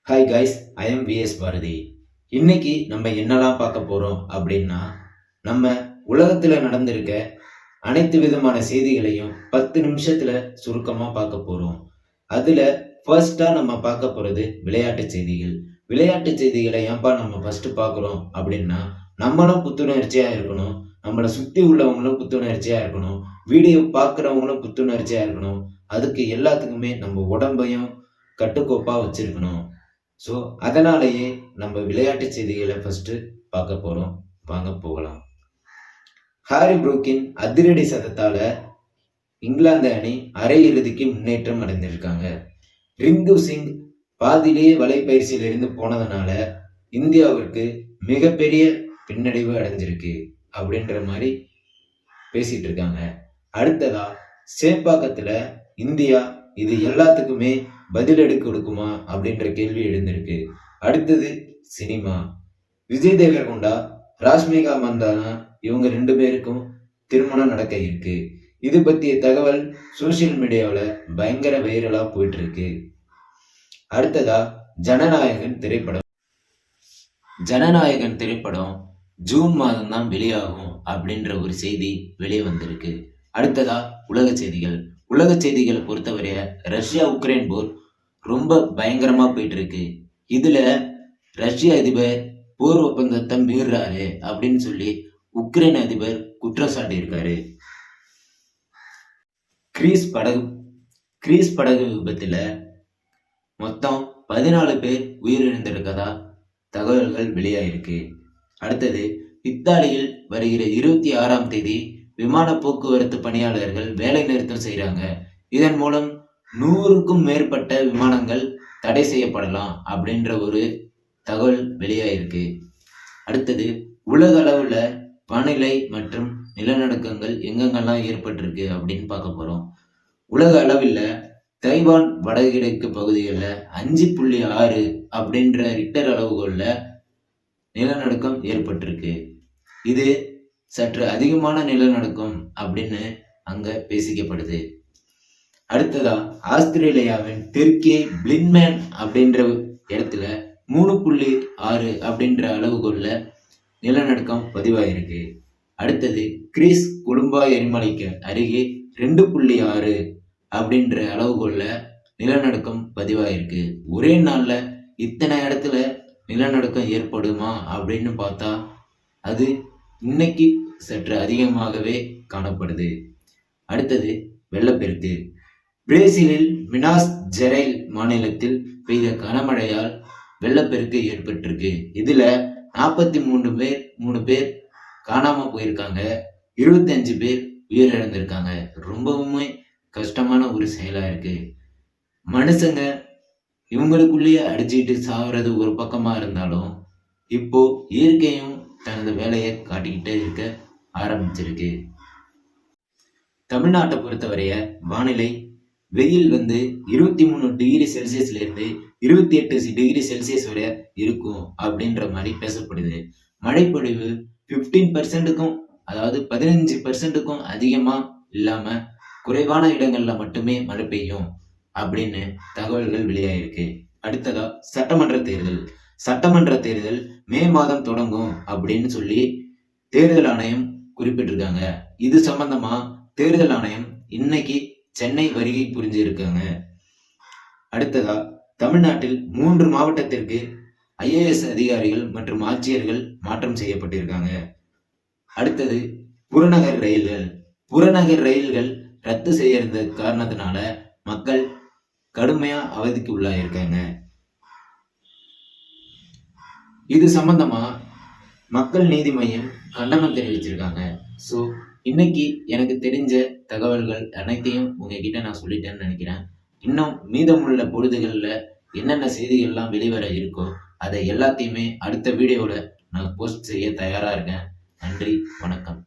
Hi guys, I am VS Bharathi. இன்னைக்கு நம்ம என்னெல்லாம் பார்க்க போறோம் அப்படின்னா, நம்ம உலகத்துல நடந்திருக்க அனைத்து விதமான செய்திகளையும் 10 நிமிஷத்துல சுருக்கமா பார்க்க போறோம். அதுல ஃபர்ஸ்டா நம்ம பார்க்க போறது விளையாட்டு செய்திகள். விளையாட்டு செய்திகளை ஏன்பா நம்ம ஃபர்ஸ்ட் பார்க்குறோம் அப்படின்னா, நம்மளும் புத்துணர்ச்சியா இருக்கணும், நம்மளை சுத்தி உள்ளவங்களும் புத்துணர்ச்சியா இருக்கணும், வீடியோ பார்க்குறவங்களும் புத்துணர்ச்சியா இருக்கணும். அதுக்கு எல்லாத்துக்குமே நம்ம உடம்பையும் கட்டுக்கோப்பா வச்சிருக்கணும். ஸோ அதனாலேயே நம்ம விளையாட்டு செய்திகளை ஃபர்ஸ்ட் பார்க்க போறோம். வாங்க போகலாம். ஹாரி புரூக்கின் அதிரடி சதத்தால இங்கிலாந்து அணி அரையிறுதிக்கு முன்னேற்றம் அடைந்திருக்காங்க. ரிங்கு சிங் பாதியிலேயே வலைப்பயிற்சியிலிருந்து போனதுனால இந்தியாவிற்கு மிகப்பெரிய பின்னடைவு அடைஞ்சிருக்கு அப்படின்ற மாதிரி பேசிட்டு இருக்காங்க. அடுத்ததா சேப்பாக்கத்துல இந்தியா இது எல்லாத்துக்குமே பதிலடி கொடுக்குமா அப்படின்ற கேள்வி எழுந்திருக்கு. அடுத்தது சினிமா. விஜய் தேவரகொண்டா, ராஷ்மிகா மந்தானா இவங்க 2 பேருக்கும் திருமணம் நடக்க இருக்கு. இது பற்றிய தகவல் சோசியல் மீடியாவில் பயங்கர வைரலா போயிட்டு இருக்கு. அடுத்ததா ஜனநாயகன் திரைப்படம். ஜனநாயகன் திரைப்படம் ஜூன் மாதம் தான் வெளியாகும் அப்படின்ற ஒரு செய்தி வெளியே வந்திருக்கு. அடுத்ததா உலக செய்திகள். உலக செய்திகளை பொறுத்தவரைய ரஷ்யா உக்ரைன் போர் ரொம்ப பயங்கரமா போயிட்டு இருக்கு. இதுல ரஷ்ய அதிபர் போர் ஒப்பந்தத்தை மீறாரு அப்படின்னு சொல்லி உக்ரைன் அதிபர் குற்றம் சாட்டி இருக்காரு. கிரீஸ் படகு விபத்துல மொத்தம் 14 பேர் உயிரிழந்திருக்கதா தகவல்கள் வெளியாயிருக்கு. அடுத்தது இத்தாலியில் வருகிற 26ஆம் தேதி விமான போக்குவரத்து பணியாளர்கள் வேலை நிறுத்தம் செய்யறாங்க. இதன் மூலம் 100க்கும் மேற்பட்ட விமானங்கள் தடை செய்யப்படலாம் அப்படின்ற ஒரு தகவல் வெளியாயிருக்கு. அடுத்தது உலக அளவுல வானிலை மற்றும் நிலநடுக்கங்கள் எங்கெங்கெல்லாம் ஏற்பட்டிருக்கு அப்படின்னு பார்க்க போறோம். உலக அளவில் தைவான் வடகிழக்கு பகுதிகளில் 5.6 அப்படின்ற ரிக்டர் அளவுகோல்ல நிலநடுக்கம் ஏற்பட்டிருக்கு. இது சற்று அதிகமான நிலநடுக்கம் அப்படின்னு அங்க பேசிக்கப்படுது. அடுத்ததா ஆஸ்திரேலியாவின் தெற்கே பிளின்மேன் அப்படின்ற இடத்துல 3.6 அப்படின்ற அளவுகோல்ல நிலநடுக்கம் பதிவாயிருக்கு. அடுத்தது கிரீஸ் கொடும்பா எரிமலைக்கு அருகே 2.6 அப்படின்ற அளவுகோல்ல நிலநடுக்கம் பதிவாயிருக்கு. ஒரே நாள்ல இத்தனை இடத்துல நிலநடுக்கம் ஏற்படுமா அப்படின்னு பார்த்தா அது இன்னைக்கு சற்று அதிகமாகவே காணப்படுது. அடுத்தது வெள்ளப்பெருக்கு. பிரேசிலில் மினாஸ் ஜெரைல் மாநிலத்தில் பெய்த கனமழையால் வெள்ளப்பெருக்கு ஏற்பட்டிருக்கு. இதுல 43 பேர் காணாம போயிருக்காங்க, 25 பேர் உயிரிழந்திருக்காங்க. ரொம்பவுமே கஷ்டமான ஒரு செயலா இருக்கு. மனுஷங்க இவங்களுக்குள்ளேயே அடிச்சுட்டு சாகுறது ஒரு பக்கமா இருந்தாலும் இப்போ இயற்கையும் தனது வேலையை காட்டிக்கிட்டே இருக்க ஆரம்பிச்சிருக்கு. தமிழ்நாட்டை பொறுத்தவரைய வானிலை வெயில் 23 டிகிரி செல்சியஸ்ல இருந்து 28 டிகிரி செல்சியஸ் வரை இருக்கும் அப்படின்ற மாதிரி பேசப்படுது. மழைப்பொழிவு 15%க்கும் அதாவது 15%க்கும் அதிகமா இல்லாம குறைவான இடங்கள்ல மட்டுமே மழை பெய்யும் அப்படின்னு தகவல்கள் வெளியாயிருக்கு. அடுத்ததா சட்டமன்ற தேர்தல் மே மாதம் தொடங்கும் அப்படின்னு சொல்லி தேர்தல் ஆணையம் குறிப்பிட்டிருக்காங்க. இது சம்பந்தமா தேர்தல் ஆணையம் இன்னைக்கு சென்னை வருகை புரிஞ்சிருக்காங்க. அடுத்ததா தமிழ்நாட்டில் 3 மாவட்டத்திற்கு IAS அதிகாரிகள் மற்றும் ஆட்சியர்கள் மாற்றம் செய்யப்பட்டிருக்காங்க. அடுத்தது புறநகர் ரயில்கள் ரத்து செய்யறது காரணத்தினால மக்கள் கடுமையா அவதிக்கு உள்ளாயிருக்காங்க. இது சம்பந்தமா மக்கள் நீதி மையம் கண்டனம் தெரிவிச்சிருக்காங்க. ஸோ இன்னைக்கு எனக்கு தெரிஞ்ச தகவல்கள் அனைத்தையும் உங்ககிட்ட நான் சொல்லிட்டேன்னு நினைக்கிறேன். இன்னும் மீதமுள்ள பொழுதுகளில் என்னென்ன செய்திகள்லாம் வெளிவர இருக்கோ அதை எல்லாத்தையுமே அடுத்த வீடியோவில் நான் போஸ்ட் செய்ய தயாராக இருக்கேன். நன்றி, வணக்கம்.